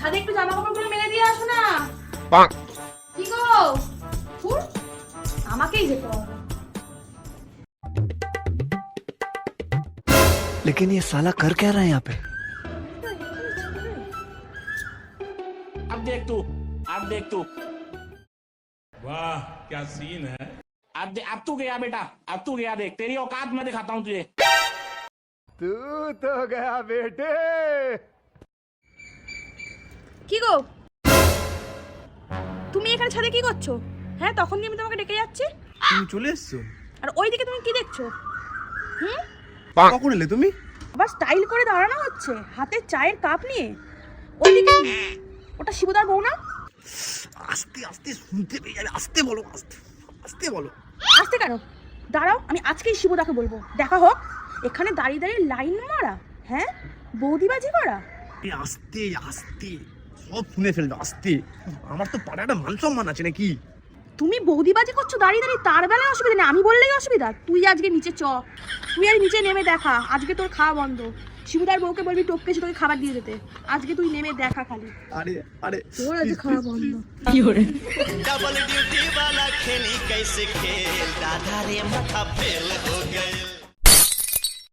ছাদে একটু জামা কাপড়গুলো মেলে দিয়ে আসো না। কি গো ফুল আমাকেই যেতে হবে। लेकिन ये साला कर क्या रहा है यहाँ पे? अब देख तू वाह क्या सीन है। अब तू गया बेटा, अब तू गया, देख तेरी औकात मैं दिखाता हूँ तुझे। तू तो गया बेटे। কি গো তুমি এখানে ছাদে কি করছো? হ্যাঁ তখন দিয়ে আমি তোমাকে ডেকে যাচ্ছি, তুমি চলে এসছো? আর ওইদিকে তুমি কি দেখছো? কখন এলে তুমি? আবার স্টাইল করে দাঁড়ানো হচ্ছে হাতে চায়ের কাপ নিয়ে। ওইদিকে ওটা শিবুদার বউ না? আস্তে আস্তে শুনতে পেয়ে যাবে, আস্তে বলো, আস্তে আস্তে বলো। আসতে কেন? দাঁড়াও আমি আজকেই শিবুদাকে বলবো, দেখা হোক। এখানে দাঁড়িয়ে দাঁড়িয়ে লাইন মারা, হ্যাঁ বৌদিবাজি করা। আস্তে আস্তে সব শুনে ফেলবে, আস্তে। আমার তো পাড়াটা মান সম্মান আছে নাকি? তুমি বৌদিবাজি করছো দাঁড়িয়ে দাঁড়িয়ে, তার বেলায় অসুবিধা নেই, আমি বললেই অসুবিধা। তুই আজকে নিচে চ, তুই আর নিচে নেমে দেখা, আজকে তোর খাওয়া বন্ধ। শিবুদার বউকে বলবি টপকে এসে তোকে খাবার দিয়ে যেতে, আজকে তুই নেমে দেখা খালি। আরে আরে তোর আজকে খাওয়া বন্ধ। डबल ड्यूटी वाला खेली कैसे खेल दादा रे माथा फेल हो गए।